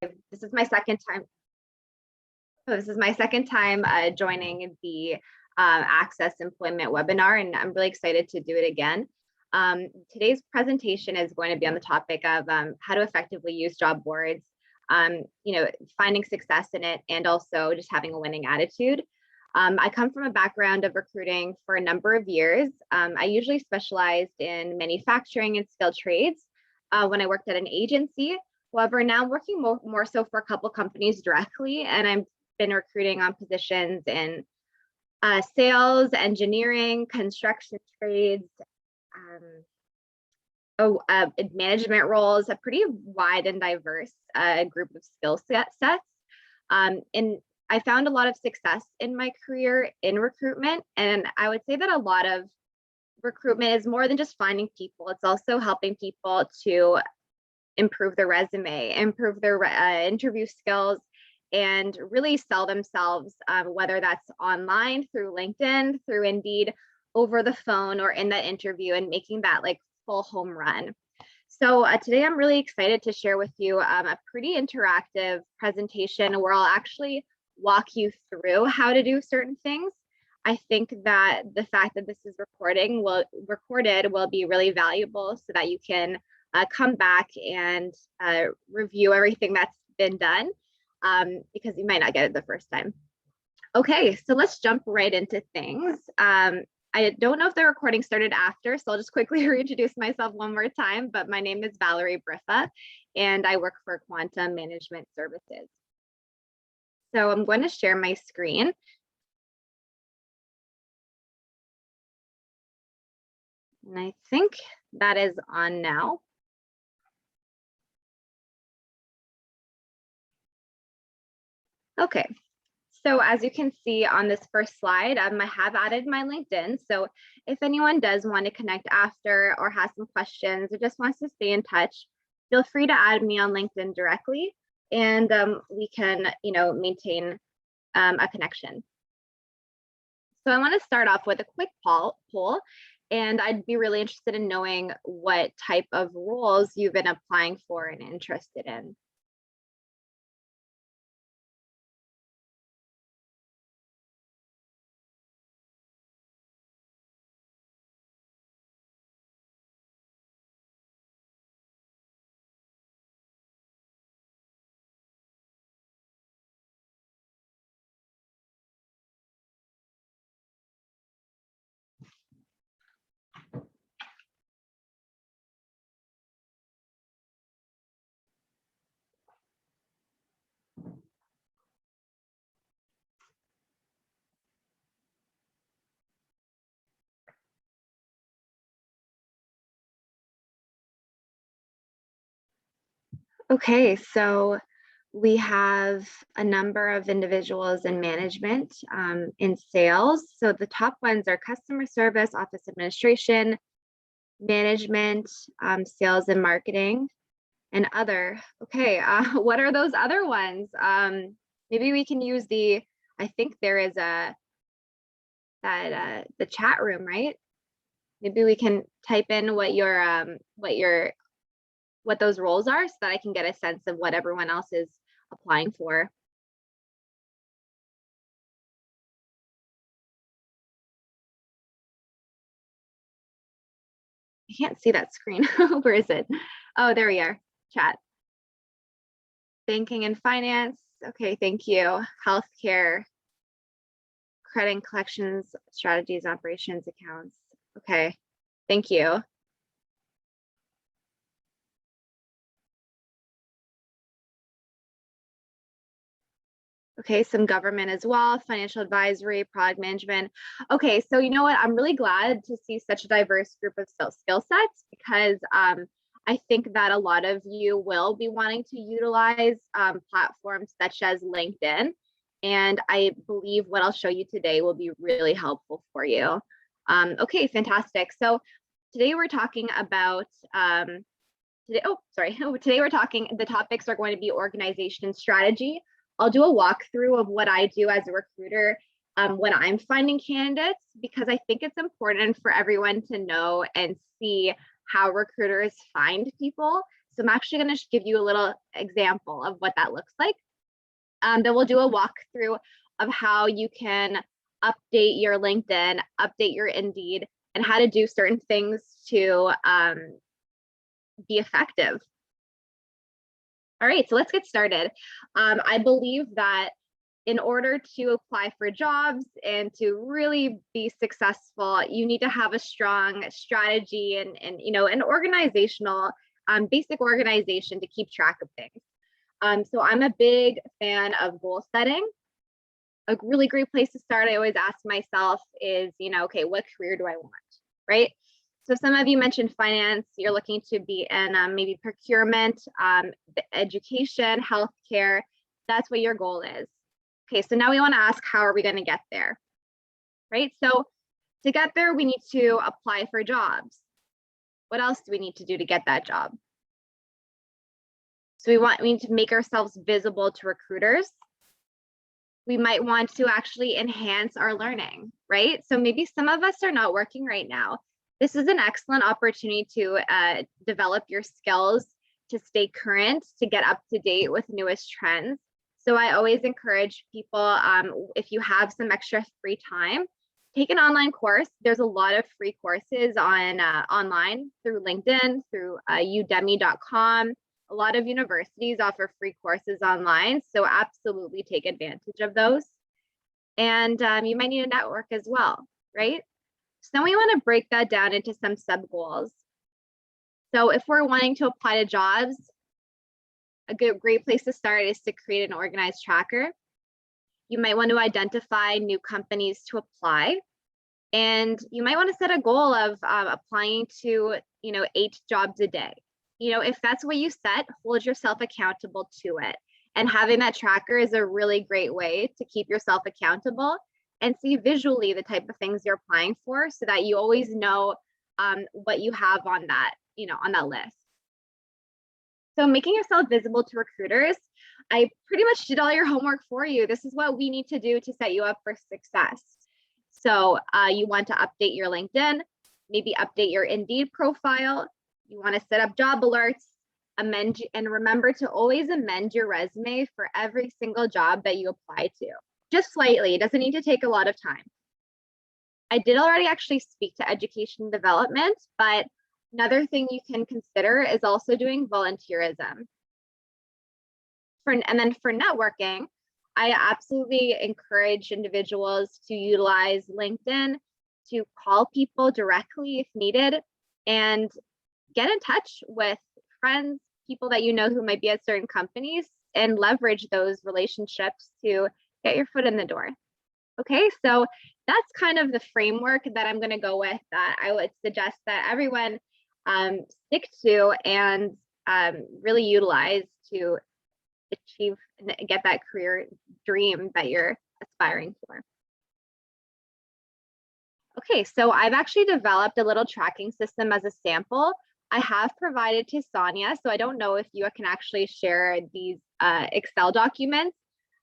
This is my second time. This is my second time joining the ACCESS employment webinar, and I'm really excited to do it again. Today's presentation is going to be on the topic of how to effectively use job boards, finding success in it, and also just having a winning attitude. I come from a background of recruiting for a number of years. I usually specialized in manufacturing and skilled trades when I worked at an agency. However, now I'm working more so for a couple companies directly, and I've been recruiting on positions in sales, engineering, construction trades, management roles, a pretty wide and diverse group of skill sets. And I found a lot of success in my career in recruitment. And I would say that a lot of recruitment is more than just finding people. It's also helping people to improve their resume, improve their interview skills, and really sell themselves, whether that's online, through LinkedIn, through Indeed, over the phone, or in that interview, and making that like full home run. So today I'm really excited to share with you a pretty interactive presentation where I'll actually walk you through how to do certain things. I think that the fact that this is recorded will be really valuable so that you can come back and review everything that's been done, because you might not get it the first time. Okay, so let's jump right into things. I don't know if the recording started after, so I'll just quickly reintroduce myself one more time, but my name is Valerie Briffa, and I work for Quantum Management Services. So I'm going to share my screen. And I think that is on now. Okay, so as you can see on this first slide, I have added my LinkedIn. So if anyone does want to connect after or has some questions or just wants to stay in touch, feel free to add me on LinkedIn directly, and we can, maintain a connection. So I want to start off with a quick poll, and I'd be really interested in knowing what type of roles you've been applying for and interested in. Okay, so we have a number of individuals in management, in sales. So the top ones are customer service, office administration, management, sales and marketing, and other. Okay, what are those other ones? Maybe we can use I think there is the chat room, right? Maybe we can type in what those roles are so that I can get a sense of what everyone else is applying for. I can't see that screen. Where is it? Oh, there we are. Chat. Banking and finance. Okay, thank you. Healthcare, credit and collections, strategies, operations, accounts. Okay, thank you. Okay, some government as well, financial advisory, product management. Okay, so you know what? I'm really glad to see such a diverse group of skill sets, because I think that a lot of you will be wanting to utilize platforms such as LinkedIn. And I believe what I'll show you today will be really helpful for you. Okay, fantastic. So today we're talking about, today we're talking, the topics are going to be organization and strategy. I'll do a walkthrough of what I do as a recruiter when I'm finding candidates, because I think it's important for everyone to know and see how recruiters find people, So I'm actually going to give you a little example of what that looks like. Then we'll do a walkthrough of how you can update your LinkedIn, update your Indeed, and how to do certain things to be effective. All right, so let's get started. I believe that in order to apply for jobs and to really be successful, you need to have a strong strategy and an organizational, basic organization to keep track of things. So I'm a big fan of goal setting. A really great place to start, I always ask myself is, okay, what career do I want, right? So some of you mentioned finance, you're looking to be in maybe procurement, education, healthcare. That's what your goal is. Okay, so now we want to ask, how are we going to get there, right? So to get there, we need to apply for jobs. What else do we need to do to get that job? So we need to make ourselves visible to recruiters. We might want to actually enhance our learning, right? So maybe some of us are not working right now. This is an excellent opportunity to develop your skills, to stay current, to get up to date with newest trends. So I always encourage people, if you have some extra free time, take an online course. There's a lot of free courses on online through LinkedIn, through udemy.com. A lot of universities offer free courses online, so absolutely take advantage of those. And you might need a network as well, right? So then we want to break that down into some sub goals. So if we're wanting to apply to jobs, a great place to start is to create an organized tracker. You might want to identify new companies to apply. And you might want to set a goal of applying to, 8 jobs a day. If that's what you set, hold yourself accountable to it. And having that tracker is a really great way to keep yourself accountable and see visually the type of things you're applying for, so that you always know what you have on that, on that list. So making yourself visible to recruiters, I pretty much did all your homework for you. This is what we need to do to set you up for success. So you want to update your LinkedIn, maybe update your Indeed profile. You want to set up job alerts, amend, and remember to always amend your resume for every single job that you apply to. Just slightly, it doesn't need to take a lot of time. I did already actually speak to education development, but another thing you can consider is also doing volunteerism. And then for networking, I absolutely encourage individuals to utilize LinkedIn to call people directly if needed and get in touch with friends, people that you know who might be at certain companies, and leverage those relationships to get your foot in the door. Okay, so that's kind of the framework that I'm going to go with, that I would suggest that everyone stick to and really utilize to achieve and get that career dream that you're aspiring for. Okay, so I've actually developed a little tracking system as a sample. I have provided to Sonia, so I don't know if you can actually share these Excel documents,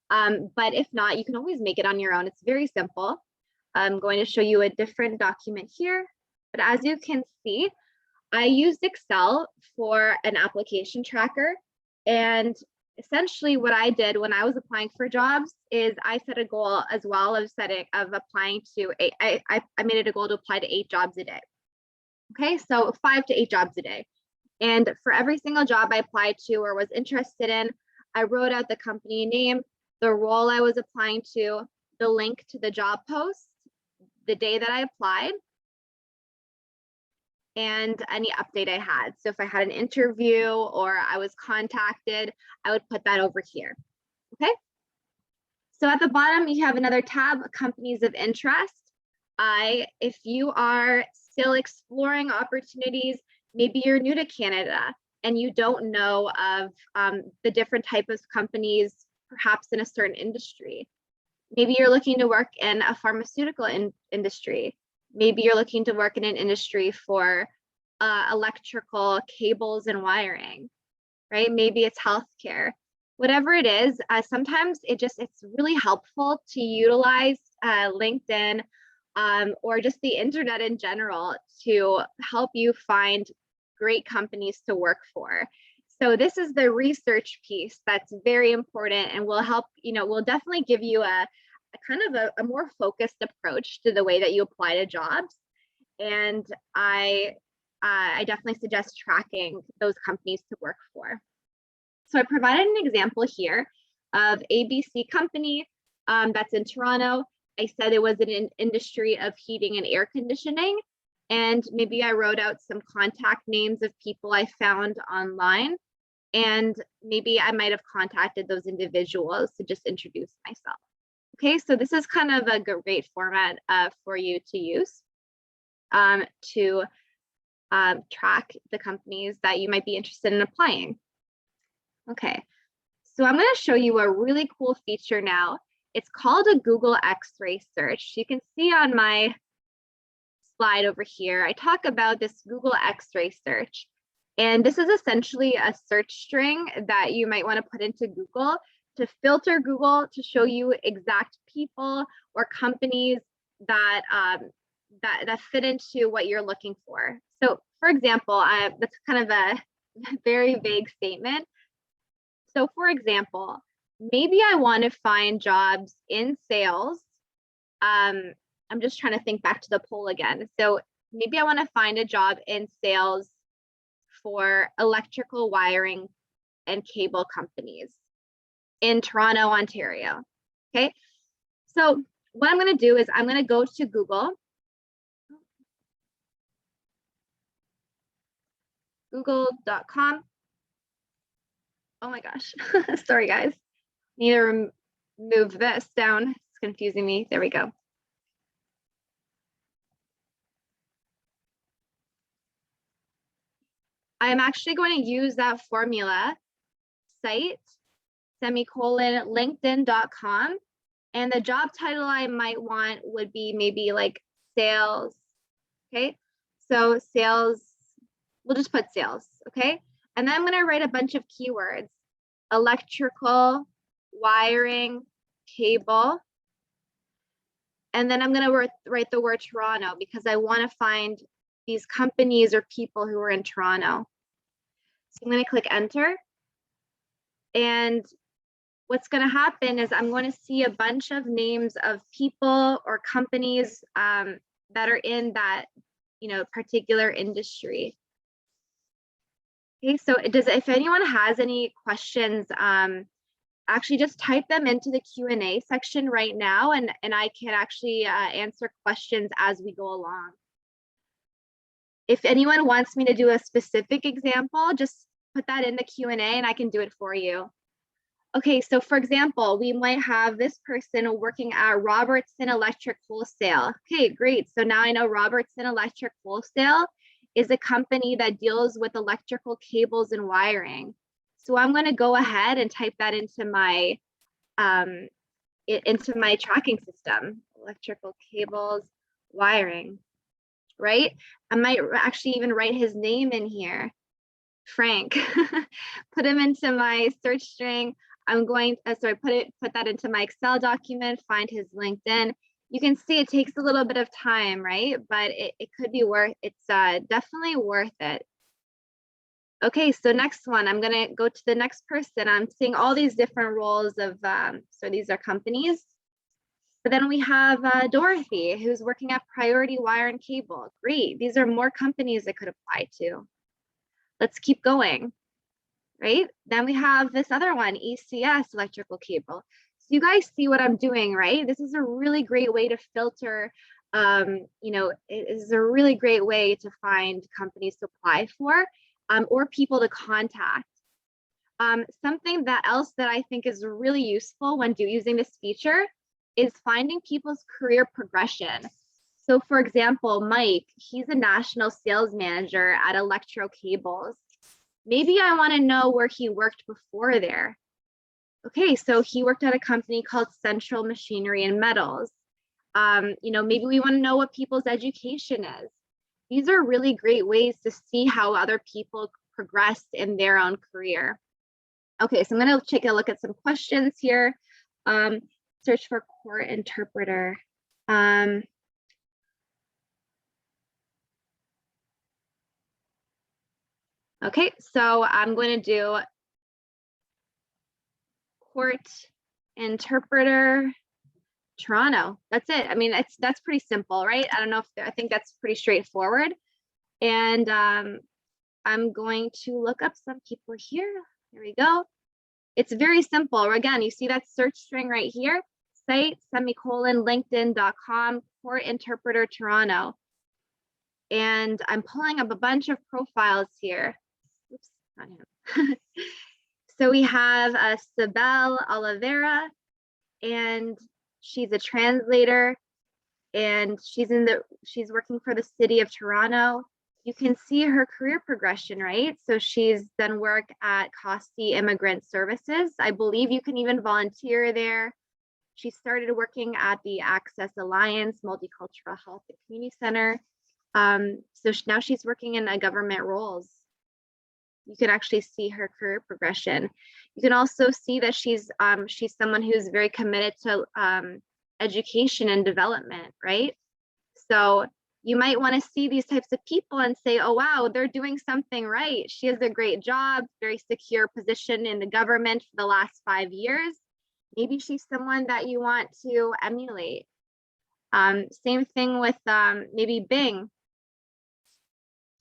but if not, you can always make it on your own. It's very simple. I'm going to show you a different document here, but as you can see, I used Excel for an application tracker, and essentially what I did when I was applying for jobs is I set a goal as well of applying to I made it a goal to apply to 8 jobs a day. Okay, so 5 to 8 jobs a day. And for every single job I applied to or was interested in, I wrote out the company name, the role I was applying to, the link to the job post, the day that I applied, and any update I had. So if I had an interview or I was contacted, I would put that over here. Okay. So at the bottom, you have another tab, companies of interest. If you are still exploring opportunities, maybe you're new to Canada and you don't know of the different types of companies, perhaps in a certain industry. Maybe you're looking to work in a pharmaceutical industry. Maybe you're looking to work in an industry for electrical cables and wiring, right? Maybe it's healthcare. Whatever it is, sometimes it's really helpful to utilize LinkedIn or just the internet in general to help you find great companies to work for. So this is the research piece that's very important and will help, will definitely give you a kind of a more focused approach to the way that you apply to jobs. And I definitely suggest tracking those companies to work for. So I provided an example here of ABC company that's in Toronto. I said it was in an industry of heating and air conditioning. And maybe I wrote out some contact names of people I found online. And maybe I might have contacted those individuals to just introduce myself. Okay, so this is kind of a great format for you to use to track the companies that you might be interested in applying. Okay, so I'm going to show you a really cool feature now. It's called a Google Xray Search. You can see on my slide over here, I talk about this Google Xray Search. And this is essentially a search string that you might want to put into Google to filter Google to show you exact people or companies that that fit into what you're looking for. So, for example, that's kind of a very vague statement. So, for example, maybe I want to find jobs in sales. I'm just trying to think back to the poll again. So maybe I want to find a job in sales for electrical wiring and cable companies in Toronto, Ontario. Okay, so what I'm going to do is I'm going to go to Google, google.com. Oh my gosh, sorry guys, need to move this down, it's confusing me. There we go. I'm actually going to use that formula, site, semicolon, linkedin.com. And the job title I might want would be maybe like sales. Okay, so sales, we'll just put sales. Okay, and then I'm going to write a bunch of keywords: electrical, wiring, cable. And then I'm going to write the word Toronto because I want to find these companies or people who are in Toronto. So I'm going to click enter. And what's going to happen is I'm going to see a bunch of names of people or companies that are in that, particular industry. Okay, so if anyone has any questions, actually just type them into the Q&A section right now, and I can actually answer questions as we go along. If anyone wants me to do a specific example, just put that in the Q&A and I can do it for you. Okay, so for example, we might have this person working at Robertson Electric Wholesale. Okay, great. So now I know Robertson Electric Wholesale is a company that deals with electrical cables and wiring. So I'm going to go ahead and type that into my tracking system: electrical cables, wiring. Right? I might actually even write his name in here, Frank. Put him into my search string. I'm going, put that into my Excel document, find his LinkedIn. You can see it takes a little bit of time, right? But it could be it's definitely worth it. Okay, so next one, I'm gonna go to the next person. I'm seeing all these different roles of, so these are companies. But then we have Dorothy, who's working at Priority Wire and Cable. Great, these are more companies I could apply to. Let's keep going, right? Then we have this other one, ACCES, electrical cable. So you guys see what I'm doing, right? This is a really great way to filter, it is a really great way to find companies to apply for, or people to contact. Something else that I think is really useful when using this feature is finding people's career progression. So for example, Mike, he's a national sales manager at Electro Cables. Maybe I want to know where he worked before there. Okay, so he worked at a company called Central Machinery and Metals. Maybe we want to know what people's education is. These are really great ways to see how other people progress in their own career. Okay, so I'm going to take a look at some questions here. Search for court interpreter. Okay, so I'm going to do court interpreter Toronto. That's it. I mean, that's pretty simple, right? I don't know if I think that's pretty straightforward. And I'm going to look up some people here. Here we go. It's very simple. Again, you see that search string right here, site, semicolon, linkedin.com, court interpreter Toronto. And I'm pulling up a bunch of profiles here. Oops, not him. So we have Sibel Oliveira, and she's a translator, and she's working for the city of Toronto. You can see her career progression, right? So she's done work at Costi Immigrant Services. I believe you can even volunteer there. She started working at the ACCESS Alliance Multicultural Health and Community Center. So now she's working in government roles. You can actually see her career progression. You can also see that she's someone who's very committed to education and development, right? So you might want to see these types of people and say, oh, wow, they're doing something right. She has a great job, very secure position in the government for the last 5 years. Maybe she's someone that you want to emulate. Same thing with maybe Bing.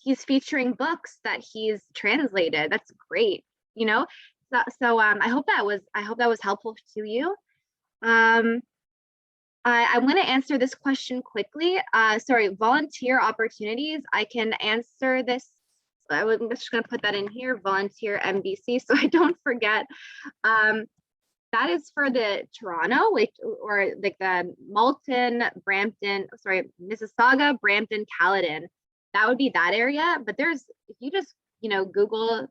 He's featuring books that he's translated. That's great, you know. So I hope that was helpful to you. I'm going to answer this question quickly. Sorry, volunteer opportunities. I can answer this. I'm just going to put that in here, volunteer MBC, so I don't forget. That is for the Toronto, or like the Malton, Brampton, sorry, Mississauga, Brampton, Caledon. That would be that area. But there's, if you just, Google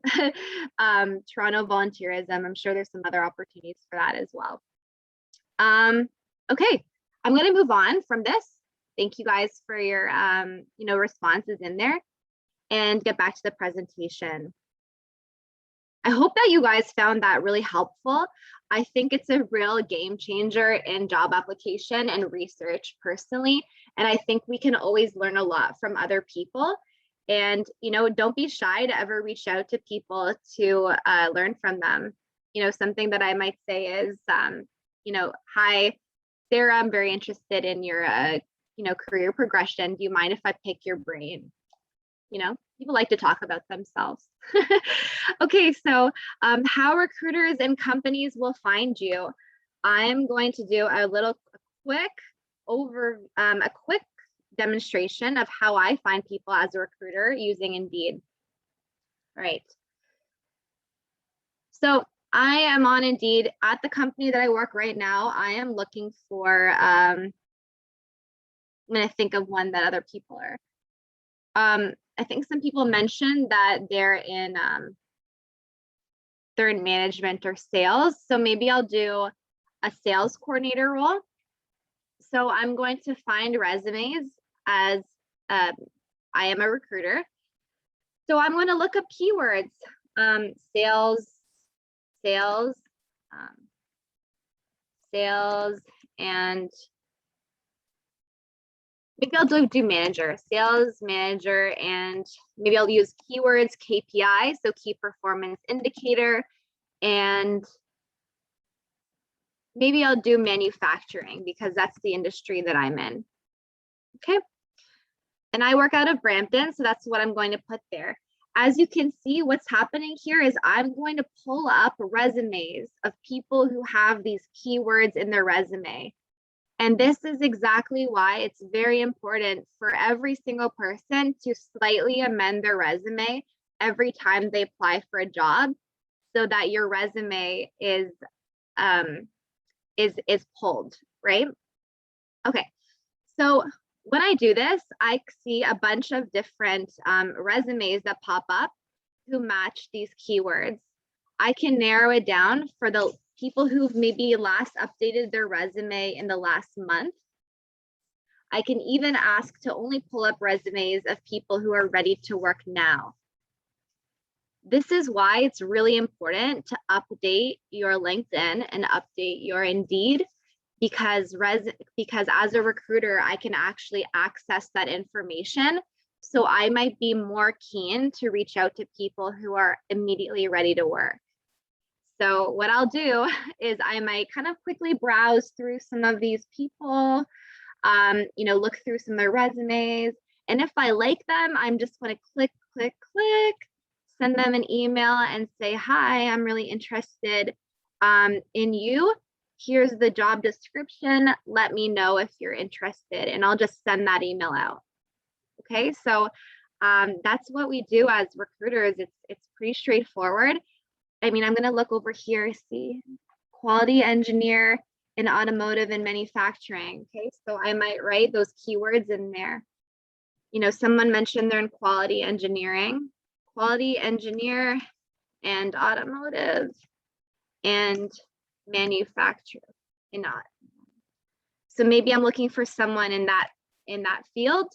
Toronto volunteerism, I'm sure there's some other opportunities for that as well. Okay, I'm going to move on from this. Thank you guys for your, responses in there, and get back to the presentation. I hope that you guys found that really helpful. I think it's a real game changer in job application and research personally. And I think we can always learn a lot from other people. And, don't be shy to ever reach out to people to learn from them. Something that I might say is, hi, Sarah, I'm very interested in your, career progression. Do you mind if I pick your brain? People like to talk about themselves. Okay, so how recruiters and companies will find you. I'm going to do a quick demonstration of how I find people as a recruiter using Indeed. All right. So I am on Indeed at the company that I work right now. I am looking for, I'm going to think of one that other people are. I think some people mentioned that they're in management or sales. So maybe I'll do a sales coordinator role. So I'm going to find resumes as I am a recruiter. So I'm going to look up keywords, sales, and maybe I'll do manager, sales manager, and maybe I'll use keywords, KPI, so key performance indicator, and maybe I'll do manufacturing because that's the industry that I'm in. Okay. And I work out of Brampton, so that's what I'm going to put there. As you can see, what's happening here is I'm going to pull up resumes of people who have these keywords in their resume. And this is exactly why it's very important for every single person to slightly amend their resume every time they apply for a job, so that your resume is pulled, right? Okay, so when I do this, I see a bunch of different resumes that pop up who match these keywords. I can narrow it down for the people who've maybe last updated their resume in the last month. I can even ask to only pull up resumes of people who are ready to work now. This is why it's really important to update your LinkedIn and update your Indeed, because as a recruiter, I can actually access that information So I might be more keen to reach out to people who are immediately ready to work. So what I'll do is I might kind of quickly browse through some of these people, look through some of their resumes. And if I like them, I'm just going to click, send them an email and say, hi, I'm really interested in you. Here's the job description. Let me know if you're interested. And I'll just send that email out. Okay, so that's what we do as recruiters. It's pretty straightforward. I mean, I'm going to look over here, see quality engineer in automotive and manufacturing. Okay, so I might write those keywords in there. Someone mentioned they're in quality engineer and automotive and manufacturing. So maybe I'm looking for someone in that field.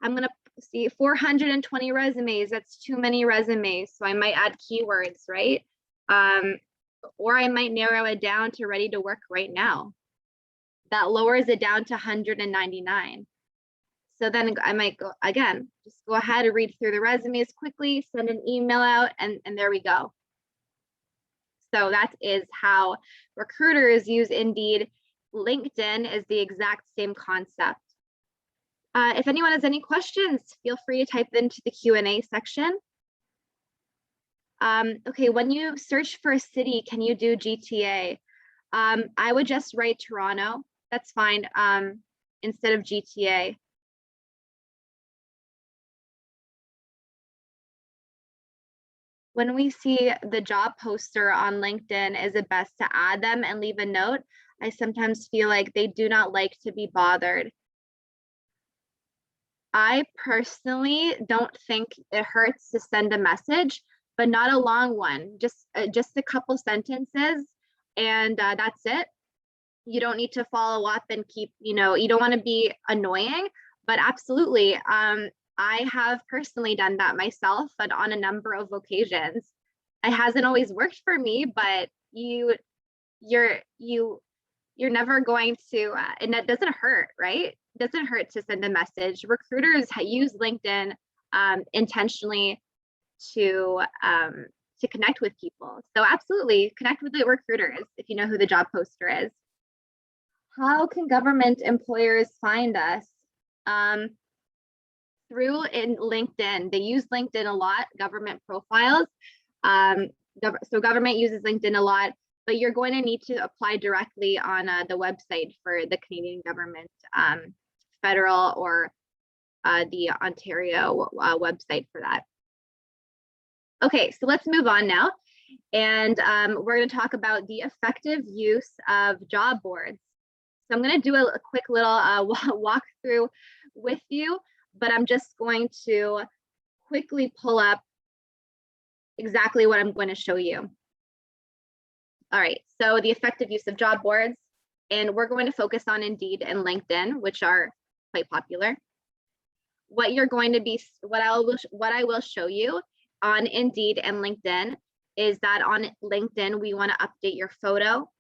I'm going to see 420 resumes. That's too many resumes. So I might add keywords, right? Or I might narrow it down to ready to work right now. That lowers it down to 199. So then I might go again, just go ahead and read through the resumes quickly, send an email out, and there we go. So that is how recruiters use Indeed. LinkedIn is the exact same concept. If anyone has any questions, feel free to type into the Q&A section. Okay, when you search for a city, can you do GTA? I would just write Toronto. That's fine, instead of GTA. When we see the job poster on LinkedIn, is it best to add them and leave a note? I sometimes feel like they do not like to be bothered. I personally don't think it hurts to send a message, but not a long one, just a couple sentences, and that's it. You don't need to follow up and keep, you don't want to be annoying, but absolutely. I have personally done that myself, but on a number of occasions. It hasn't always worked for me, but you're never going to, and that doesn't hurt, right? It doesn't hurt to send a message. Recruiters use LinkedIn intentionally to connect with people. So absolutely connect with the recruiters if you know who the job poster is. How can government employers find us? Through in LinkedIn. They use LinkedIn a lot, government profiles. So government uses LinkedIn a lot, but you're going to need to apply directly on the website for the Canadian government, federal or the Ontario website for that. Okay, so let's move on now. And we're going to talk about the effective use of job boards. So I'm going to do a quick little walkthrough with you, but I'm just going to quickly pull up exactly what I'm going to show you. All right, so the effective use of job boards, and we're going to focus on Indeed and LinkedIn, which are quite popular. What I will show you on Indeed and LinkedIn is that on LinkedIn, we want to update your photo.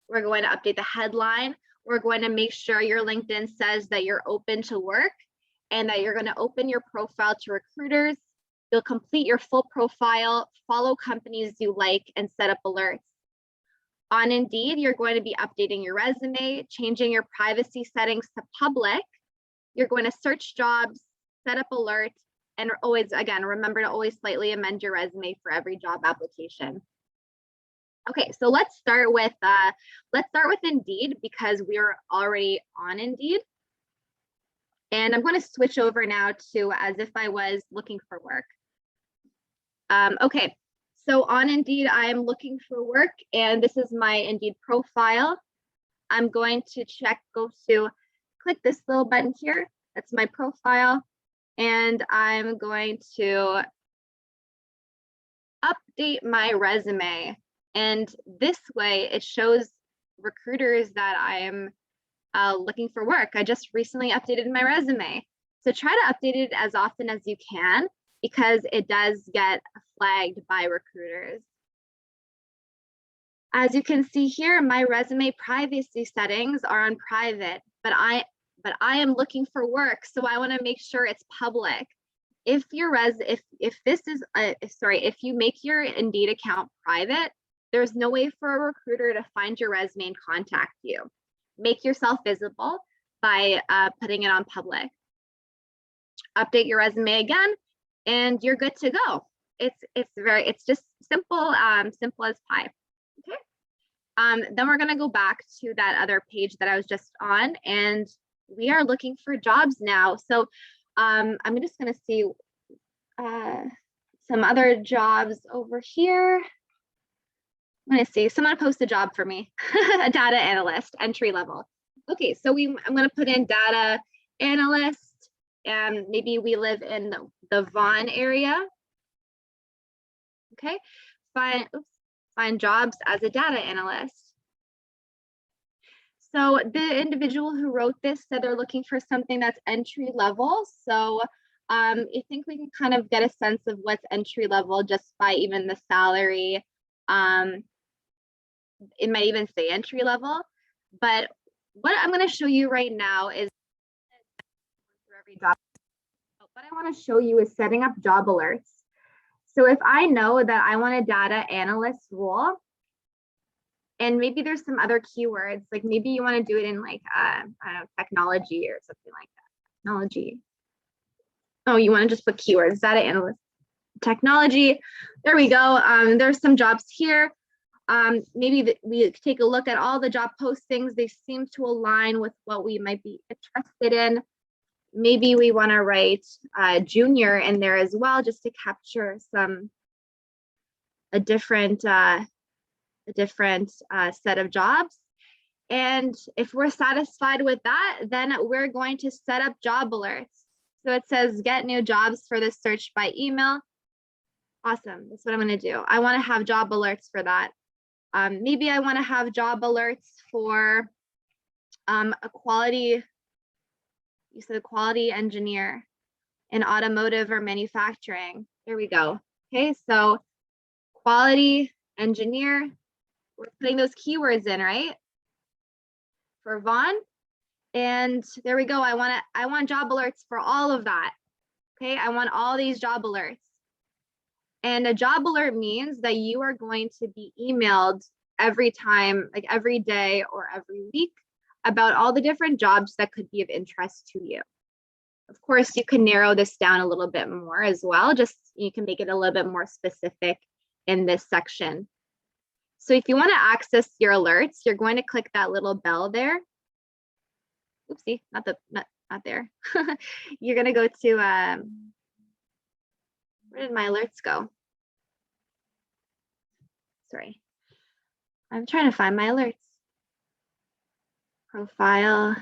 We're going to update the headline. We're going to make sure your LinkedIn says that you're open to work and that you're going to open your profile to recruiters. You'll complete your full profile, follow companies you like, and set up alerts. On Indeed, you're going to be updating your resume, changing your privacy settings to public. You're going to search jobs, set up alerts, and always, again, remember to always slightly amend your resume for every job application. Okay, so let's start with Indeed because we're already on Indeed. And I'm going to switch over now to as if I was looking for work. Okay, so on Indeed, I am looking for work, and this is my Indeed profile. I'm going to click this little button here. That's my profile. And I'm going to update my resume. And this way it shows recruiters that I am looking for work. I just recently updated my resume. So try to update it as often as you can because it does get flagged by recruiters. As you can see here, my resume privacy settings are on private, but I am looking for work, so I want to make sure it's public. if you make your Indeed account private, there's no way for a recruiter to find your resume and contact you. Make yourself visible by putting it on public. Update your resume again, and you're good to go. It's just simple, simple as pie. Okay. Then we're gonna go back to that other page that I was just on, and we are looking for jobs now. So I'm just gonna see some other jobs over here. I'm gonna see, someone post a job for me. A data analyst, entry level. Okay, so I'm gonna put in data analyst, and maybe we live in the Vaughan area. Okay, find jobs as a data analyst. So the individual who wrote this said they're looking for something that's entry level. So I think we can kind of get a sense of what's entry level just by even the salary. It might even say entry level, but what I'm going to show you right now is for every job. What I want to show you is setting up job alerts. So if I know that I want a data analyst role, and maybe there's some other keywords, like maybe you want to do it in like, I don't know, technology or something like that. Technology. Oh, you want to just put keywords, data analyst, technology. There we go. There's some jobs here. Maybe we take a look at all the job postings. They seem to align with what we might be interested in. Maybe we want to write junior in there as well, just to capture a different set of jobs. And if we're satisfied with that, then we're going to set up job alerts. So it says get new jobs for this search by email. Awesome, that's what I'm going to do. I want to have job alerts for that. Maybe I want to have job alerts for a quality, you said a quality engineer in automotive or manufacturing. There we go. Okay, so quality engineer, we're putting those keywords in, right? For Vaughan. And there we go. I want job alerts for all of that. Okay, I want all these job alerts. And a job alert means that you are going to be emailed every time, like every day or every week, about all the different jobs that could be of interest to you. Of course, you can narrow this down a little bit more as well. Just you can make it a little bit more specific in this section. So if you want to access your alerts, you're going to click that little bell there. Oopsie, not there. You're going to go to, where did my alerts go? Sorry. I'm trying to find my alerts. Profile.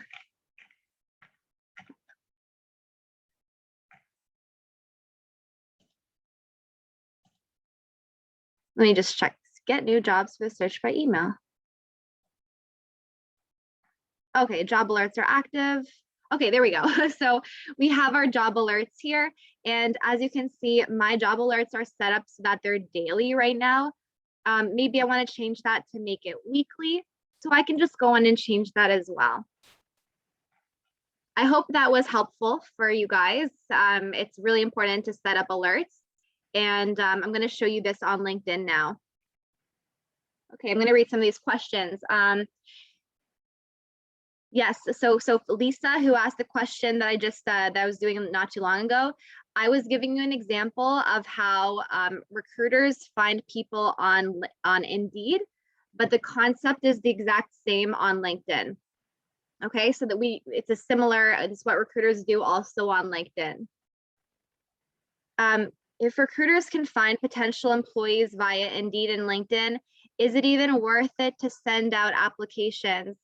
Let me just check. Get new jobs for the search by email. Okay, job alerts are active. Okay, there we go. So we have our job alerts here. And as you can see, my job alerts are set up so that they're daily right now. Maybe I want to change that to make it weekly. So I can just go in and change that as well. I hope that was helpful for you guys. It's really important to set up alerts. And I'm going to show you this on LinkedIn now. Okay, I'm going to read some of these questions. Yes, so Lisa, who asked the question that I was doing not too long ago, I was giving you an example of how recruiters find people on Indeed, but the concept is the exact same on LinkedIn. Okay, so that it's what recruiters do also on LinkedIn. If recruiters can find potential employees via Indeed and LinkedIn, is it even worth it to send out applications?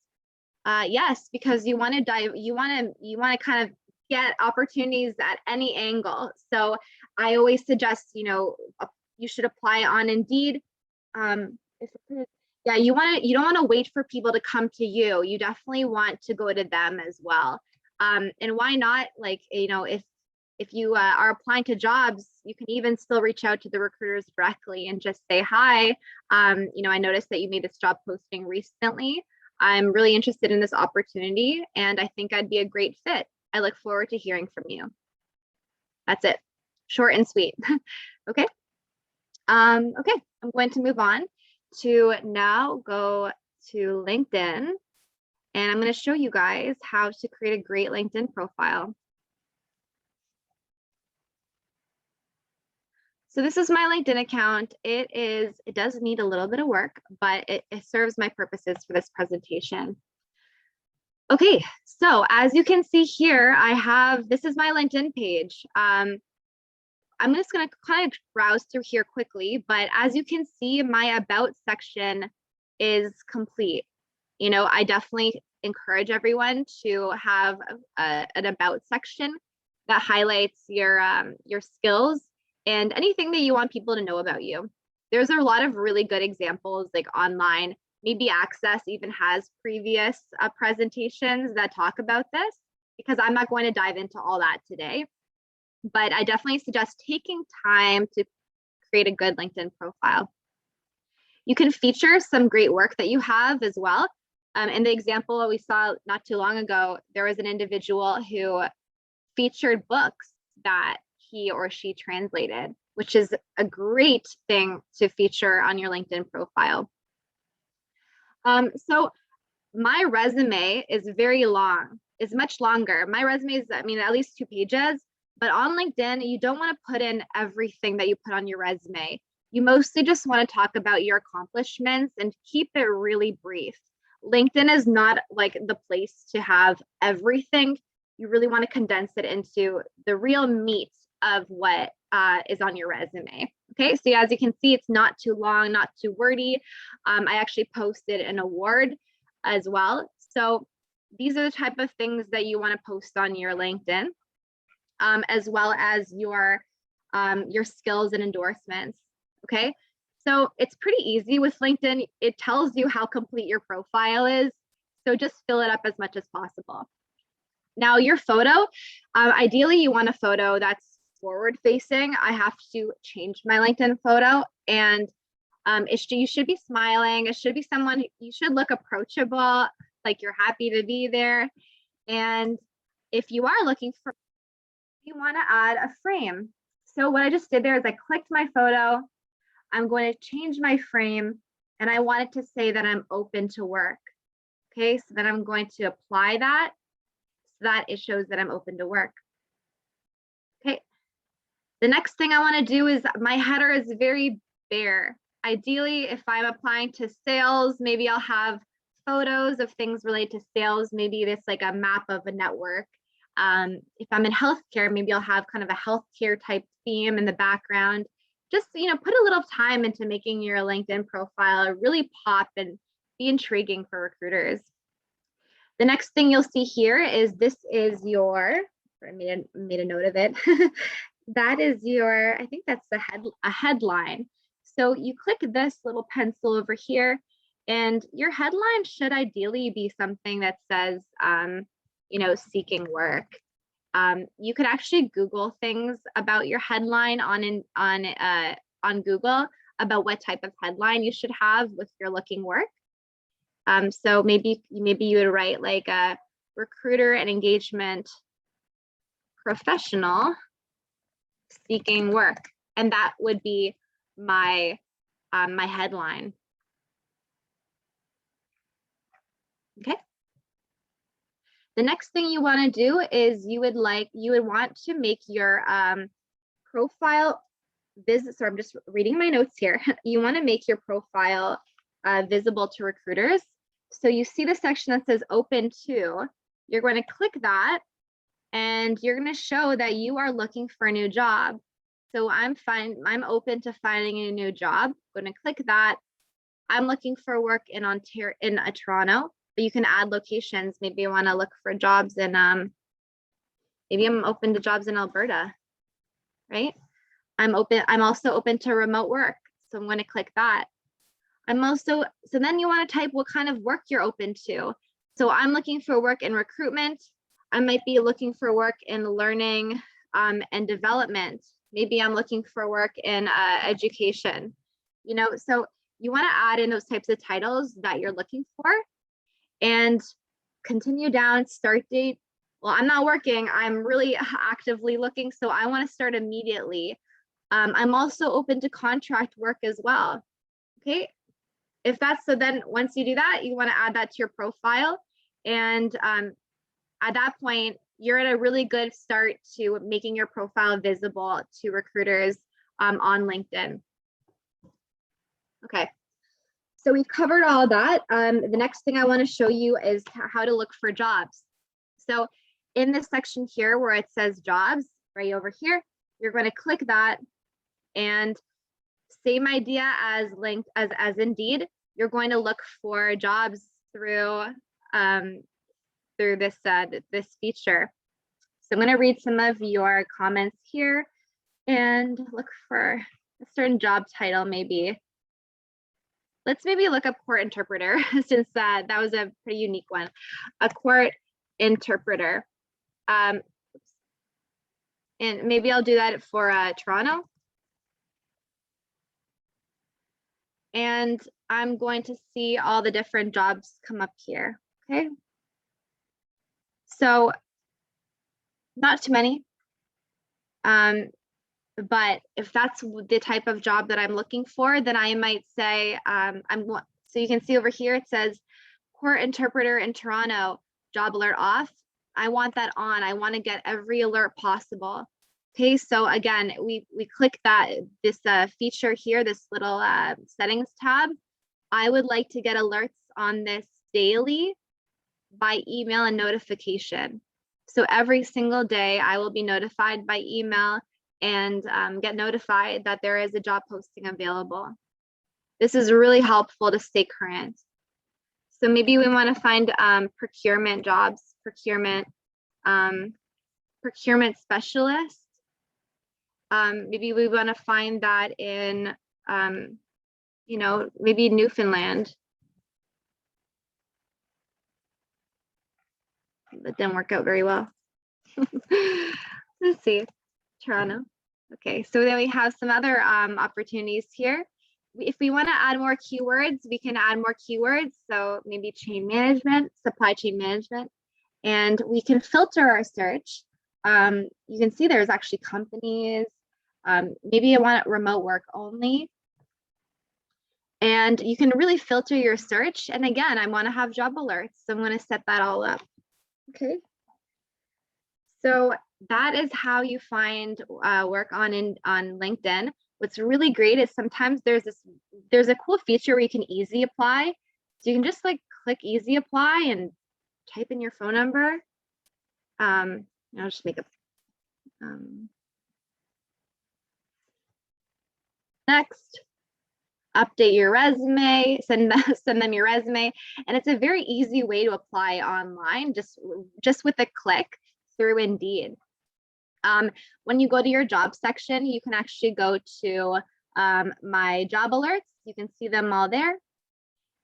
Yes, because you want to kind of get opportunities at any angle. So I always suggest, you should apply on Indeed. Yeah, you don't want to wait for people to come to you. You definitely want to go to them as well. And why not? Like, if you are applying to jobs, you can even still reach out to the recruiters directly and just say, hi, I noticed that you made this job posting recently. I'm really interested in this opportunity, and I think I'd be a great fit. I look forward to hearing from you. That's it. Short and sweet. Okay. Okay, I'm going to move on to now go to LinkedIn, and I'm going to show you guys how to create a great LinkedIn profile. So this is my LinkedIn account. It does need a little bit of work, but it serves my purposes for this presentation. Okay, so as you can see here, this is my LinkedIn page. I'm just going to kind of browse through here quickly, but as you can see, my about section is complete. You know, I definitely encourage everyone to have an about section that highlights your skills and anything that you want people to know about you. There's a lot of really good examples like online. Maybe ACCESS even has previous presentations that talk about this, because I'm not going to dive into all that today. But I definitely suggest taking time to create a good LinkedIn profile. You can feature some great work that you have as well. In the example we saw not too long ago, there was an individual who featured books that he or she translated, which is a great thing to feature on your LinkedIn profile. So my resume is very long, is much longer. My resume is, I mean, at least 2 pages, but on LinkedIn, you don't want to put in everything that you put on your resume. You mostly just want to talk about your accomplishments and keep it really brief. LinkedIn is not like the place to have everything. You really want to condense it into the real meat of what is on your resume. Okay, so as you can see, it's not too long, not too wordy. I actually posted an award as well. So these are the type of things that you want to post on your LinkedIn, as well as your skills and endorsements. Okay, so it's pretty easy with LinkedIn. It tells you how complete your profile is, so just fill it up as much as possible. Now your photo, ideally you want a photo that's forward facing. I have to change my LinkedIn photo, and you should be smiling. It should be someone, you should look approachable, like you're happy to be there. And if you are looking for, you want to add a frame. So what I just did there is I clicked my photo. I'm going to change my frame, and I want it to say that I'm open to work. Okay, so then I'm going to apply that so that it shows that I'm open to work. Okay. The next thing I want to do is my header is very bare. Ideally, if I'm applying to sales, maybe I'll have photos of things related to sales. Maybe it's like a map of a network. If I'm in healthcare, maybe I'll have kind of a healthcare type theme in the background. Just, you know, put a little time into making your LinkedIn profile really pop and be intriguing for recruiters. The next thing you'll see here is this is your, I made a note of it. That is your, I think that's a headline. So you click this little pencil over here, and your headline should ideally be something that says, you know, seeking work. You could actually Google things about your headline on Google about what type of headline you should have with your looking work. So maybe you would write like a recruiter and engagement professional seeking work, and that would be my my headline. Okay. The next thing you want to do is you would want to make your profile visit. So I'm just reading my notes here. You want to make your profile visible to recruiters. So you see the section that says open to. You're going to click that, and you're going to show that you are looking for a new job. So I'm open to finding a new job. I'm going to click that. I'm looking for work in Toronto, but you can add locations. Maybe you want to look for jobs in maybe I'm open to jobs in Alberta, right? I'm also open to remote work. So I'm going to click that. So then you want to type what kind of work you're open to. So I'm looking for work in recruitment. I might be looking for work in learning and development. Maybe I'm looking for work in education, you know, so you want to add in those types of titles that you're looking for, and continue down, start date. well, I'm not working, I'm really actively looking, so I want to start immediately. I'm also open to contract work as well. Okay, if that's so, then once you do that, you want to add that to your profile. And at that point, you're at a really good start to making your profile visible to recruiters on LinkedIn. Okay, so we've covered all that. The next thing I want to show you is how to look for jobs. So in this section here where it says jobs, right over here, you're going to click that, and same idea as Indeed, you're going to look for jobs through this feature. So I'm going to read some of your comments here and look for a certain job title. Maybe let's look up court interpreter, since that was a pretty unique one. A court interpreter. And maybe I'll do that for Toronto. And I'm going to see all the different jobs come up here. Okay. So not too many. But if that's the type of job that I'm looking for, then I might say, so you can see over here, it says court interpreter in Toronto, job alert off. I want that on. I want to get every alert possible. Okay, so again, we click this feature here, this little settings tab. I would like to get alerts on this daily by email and notification. So every single day I will be notified by email and get notified that there is a job posting available. This is really helpful to stay current. So maybe we want to find procurement jobs, procurement specialist. Maybe we want to find that in, maybe Newfoundland. That didn't work out very well. Let's see, Toronto. Okay, so then we have some other opportunities here. If we want to add more keywords, we can add more keywords. So maybe chain management, supply chain management, and we can filter our search. You can see there's actually companies. Maybe I want remote work only. And you can really filter your search. And again, I want to have job alerts. So I'm going to set that all up. Okay. So that is how you find work on LinkedIn. What's really great is sometimes there's a cool feature where you can easy apply. So you can just click easy apply and type in your phone number. I'll just make a next. Update your resume, send them your resume, and it's a very easy way to apply online, just with a click through Indeed. When you go to your job section, you can actually go to my job alerts. You can see them all there.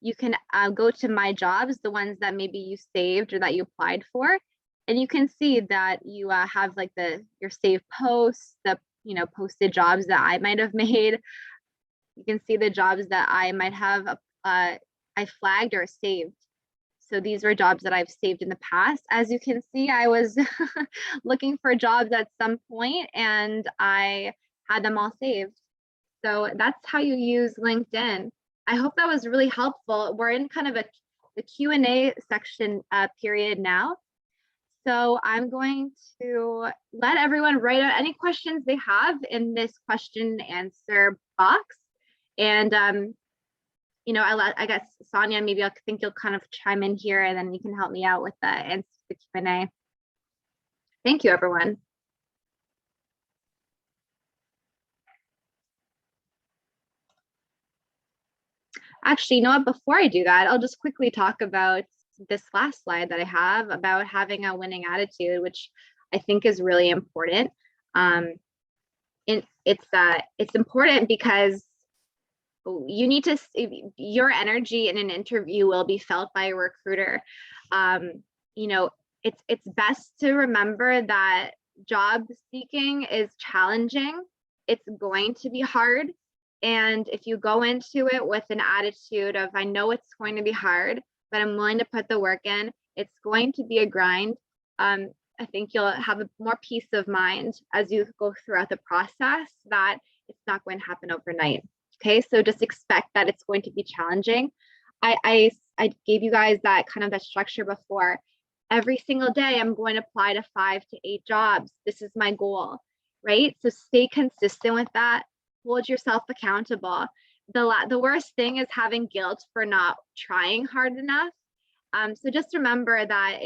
You can go to my jobs, the ones that maybe you saved or that you applied for, and you can see that you have your saved posts, the posted jobs that I might have made. You can see the jobs that I might have I flagged or saved. So these were jobs that I've saved in the past. As you can see, I was looking for jobs at some point and I had them all saved. So that's how you use LinkedIn. I hope that was really helpful. We're in kind of the Q&A section period now. So I'm going to let everyone write out any questions they have in this question and answer box. And, I guess, Sonia, maybe I think you'll kind of chime in here and then you can help me out with the answer to the Q&A. Thank you, everyone. Actually, you know what, before I do that, I'll just quickly talk about this last slide that I have about having a winning attitude, which I think is really important. It's important because you need to, your energy in an interview will be felt by a recruiter. It's best to remember that job seeking is challenging. It's going to be hard. And if you go into it with an attitude of, I know it's going to be hard, but I'm willing to put the work in, it's going to be a grind. I think you'll have a more peace of mind as you go throughout the process that it's not going to happen overnight. Okay, so just expect that it's going to be challenging. I gave you guys that kind of that structure before. Every single day, I'm going to apply to 5 to 8 jobs. This is my goal, right? So stay consistent with that. Hold yourself accountable. The worst thing is having guilt for not trying hard enough. So just remember that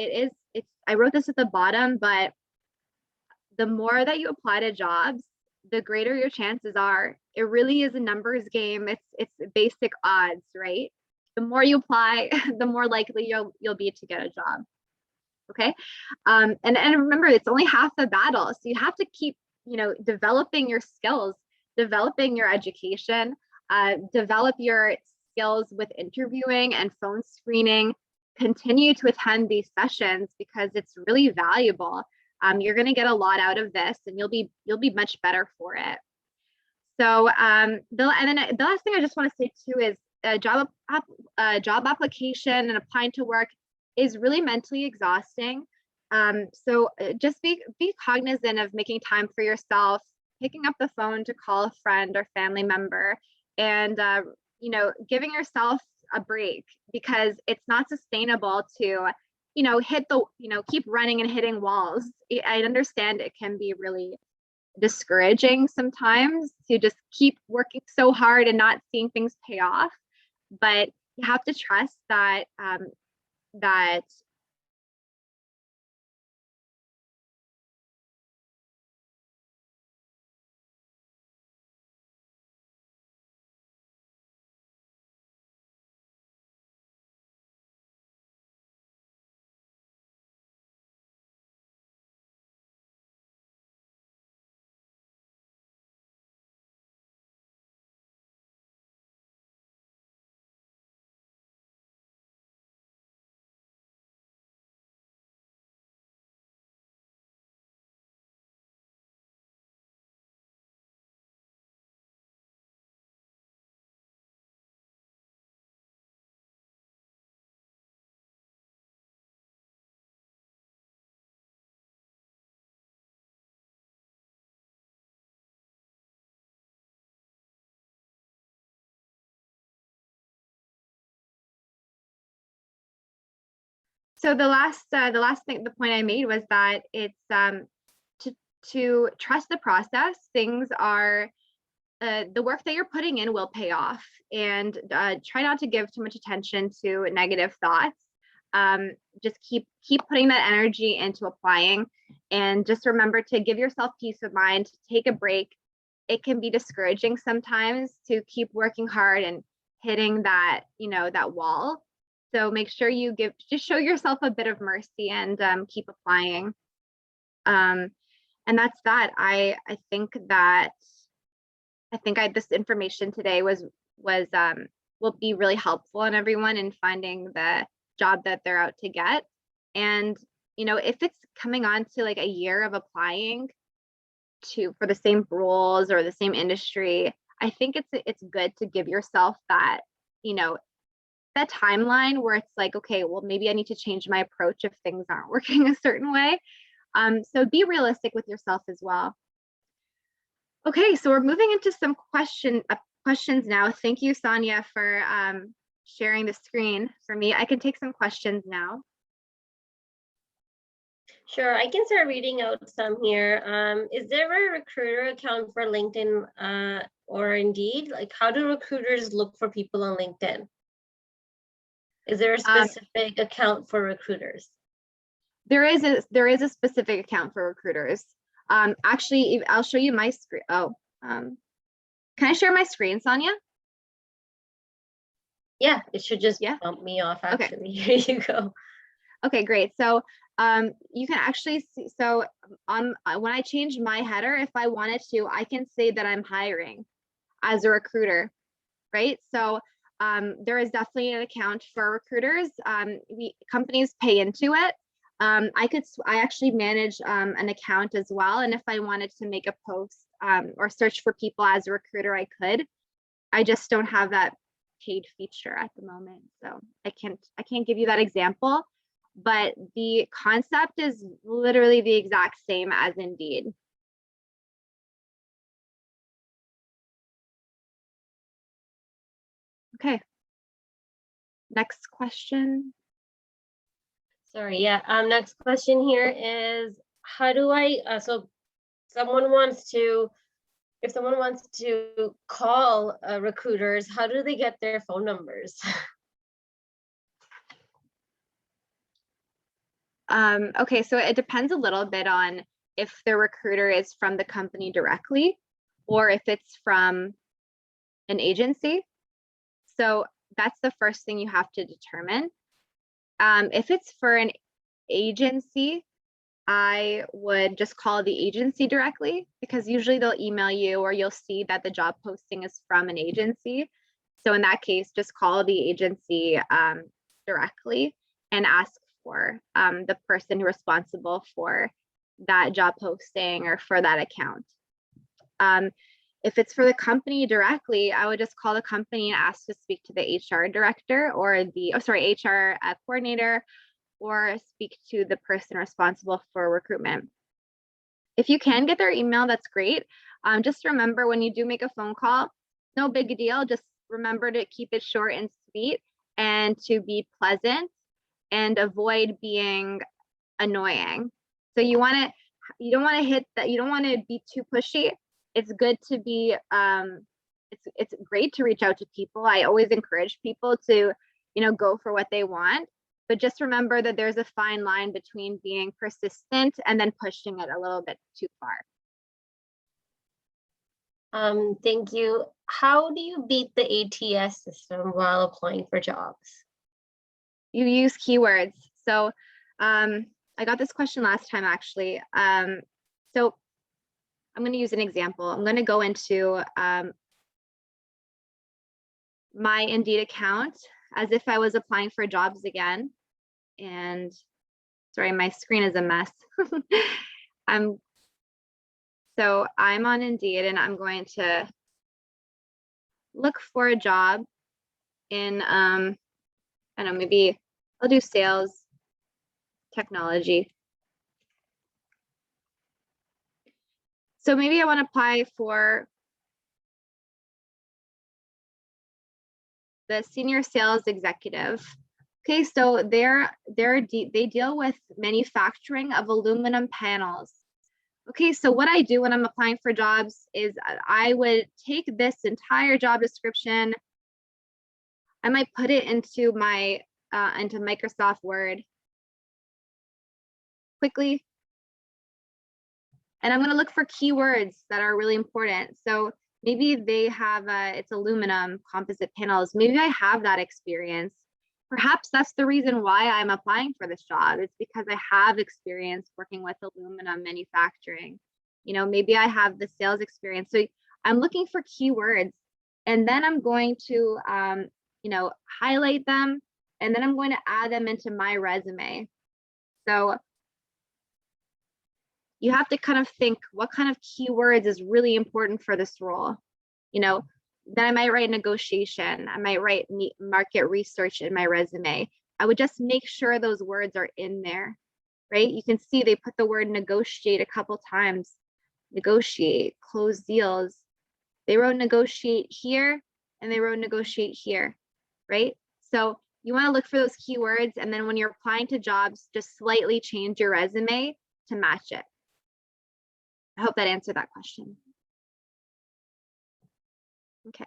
I wrote this at the bottom, but the more that you apply to jobs, the greater your chances are. It really is a numbers game. It's basic odds, right? The more you apply, the more likely you'll be to get a job. Okay. And remember, it's only half the battle. So you have to keep, developing your skills, developing your education, develop your skills with interviewing and phone screening. Continue to attend these sessions because it's really valuable. You're going to get a lot out of this, and you'll be much better for it. So the last thing I just want to say too is job application and applying to work is really mentally exhausting. So just be cognizant of making time for yourself, picking up the phone to call a friend or family member, and giving yourself a break, because it's not sustainable to keep running and hitting walls. I understand it can be really discouraging sometimes to just keep working so hard and not seeing things pay off, but you have to trust that so the point I made was that it's to trust the process. Things are the work that you're putting in will pay off, and try not to give too much attention to negative thoughts. Just keep putting that energy into applying, and just remember to give yourself peace of mind, take a break. It can be discouraging sometimes to keep working hard and hitting that that wall. So make sure you just show yourself a bit of mercy and keep applying. And that's that. I think this information today will be really helpful in everyone in finding the job that they're out to get. And if it's coming on to like a year of applying for the same roles or the same industry, I think it's good to give yourself that that timeline where it's like, okay, well, maybe I need to change my approach if things aren't working a certain way. So be realistic with yourself as well. Okay, so we're moving into some questions now. Thank you, Sonia, for sharing the screen for me. I can take some questions now. Sure, I can start reading out some here. Is there a recruiter account for LinkedIn or Indeed? Like, how do recruiters look for people on LinkedIn? Is there a specific account for recruiters? There is a specific account for recruiters. Actually, I'll show you my screen. Oh, can I share my screen, Sonia? Yeah, it should just bump me off, actually. Okay. Here you go. Okay, great. So you can actually see, so when I change my header, if I wanted to, I can say that I'm hiring as a recruiter, right? So there is definitely an account for recruiters. Companies pay into it. I actually manage an account as well. And if I wanted to make a post or search for people as a recruiter, I could. I just don't have that paid feature at the moment. So I can't give you that example. but the concept is literally the exact same as Indeed. Okay. Next question. Sorry, yeah. Next question here is, how do I, so someone wants to, if someone wants to call recruiters, how do they get their phone numbers? Okay, so it depends a little bit on if the recruiter is from the company directly or if it's from an agency. So that's the first thing you have to determine. If it's for an agency, I would just call the agency directly, because usually they'll email you or you'll see that the job posting is from an agency. So in that case, just call the agency directly and ask for the person responsible for that job posting or for that account. If it's for the company directly, I would just call the company and ask to speak to the HR director or the, HR coordinator, or speak to the person responsible for recruitment. If you can get their email, that's great. Just remember, when you do make a phone call, no big deal. Just remember to keep it short and sweet and to be pleasant and avoid being annoying. So you don't want to hit that. You don't want to be too pushy. It's good to be, it's great to reach out to people. I always encourage people to, go for what they want. But just remember that there's a fine line between being persistent and then pushing it a little bit too far. Thank you. How do you beat the ACCES system while applying for jobs? You use keywords. So I got this question last time, actually. So I'm going to use an example. I'm going to go into my Indeed account as if I was applying for jobs again. And sorry, my screen is a mess. So I'm on Indeed and I'm going to look for a job in, I don't know, maybe I'll do sales technology. So maybe I want to apply for the senior sales executive. Okay, so they deal with manufacturing of aluminum panels. Okay, so what I do when I'm applying for jobs is I would take this entire job description. I might put it into my into Microsoft Word quickly. And I'm going to look for keywords that are really important. So maybe they have it's aluminum composite panels. Maybe I have that experience. Perhaps that's the reason why I'm applying for this job. It's because I have experience working with aluminum manufacturing. Maybe I have the sales experience. So I'm looking for keywords, and then I'm going to, highlight them, and then I'm going to add them into my resume. So you have to kind of think, what kind of keywords is really important for this role? Then I might write negotiation. I might write market research in my resume. I would just make sure those words are in there, right? You can see they put the word negotiate a couple times. Negotiate, close deals. They wrote negotiate here and they wrote negotiate here, right? So you want to look for those keywords, and then when you're applying to jobs, just slightly change your resume to match it. I hope that answered that question. Okay.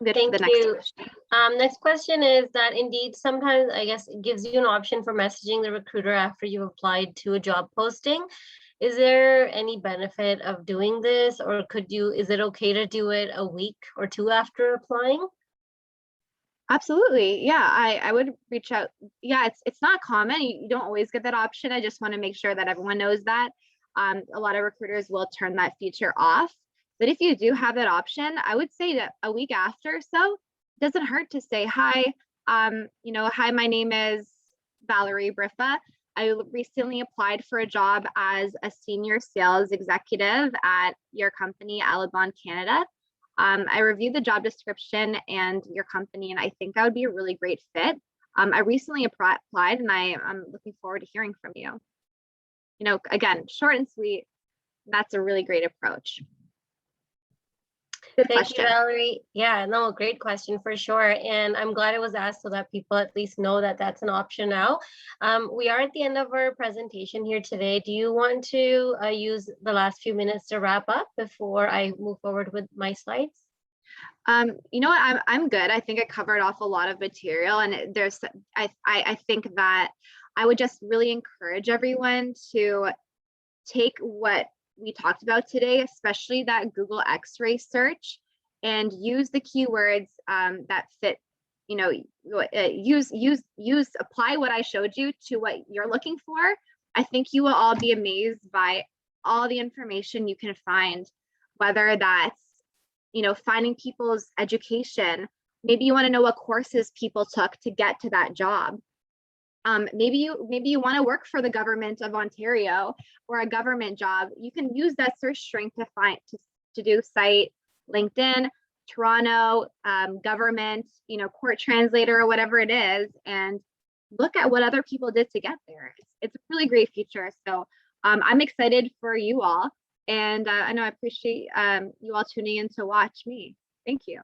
Good. Thank for the next you. question. Next question is that Indeed sometimes, I guess, it gives you an option for messaging the recruiter after you've applied to a job posting. Is there any benefit of doing this, or is it okay to do it a week or two after applying? Absolutely. Yeah, I would reach out. Yeah, it's not common. You don't always get that option. I just want to make sure that everyone knows that. A lot of recruiters will turn that feature off. But if you do have that option, I would say that a week after, so it doesn't hurt to say, hi, hi, my name is Valerie Briffa. I recently applied for a job as a senior sales executive at your company, Alabon, Canada. I reviewed the job description and your company, and I think I would be a really great fit. I recently applied, and I'm looking forward to hearing from you. You know, again, short and sweet. That's a really great approach. Good Thank question. you, Valerie. Yeah, no, great question for sure. And I'm glad it was asked so that people at least know that that's an option now. We are at the end of our presentation here today. Do you want to use the last few minutes to wrap up before I move forward with my slides? You know what, I'm good. I think I covered off a lot of material, and there's, I think that I would just really encourage everyone to take what we talked about today, especially that Google Xray search, and use the keywords that fit, you know, apply what I showed you to what you're looking for. I think you will all be amazed by all the information you can find, whether that's, you know, finding people's education. Maybe you want to know what courses people took to get to that job. Maybe you want to work for the government of Ontario or a government job. You can use that search string to find to do site, LinkedIn, Toronto, government, you know, court translator or whatever it is, and look at what other people did to get there. It's a really great feature. So I'm excited for you all, and I know I appreciate you all tuning in to watch me. Thank you.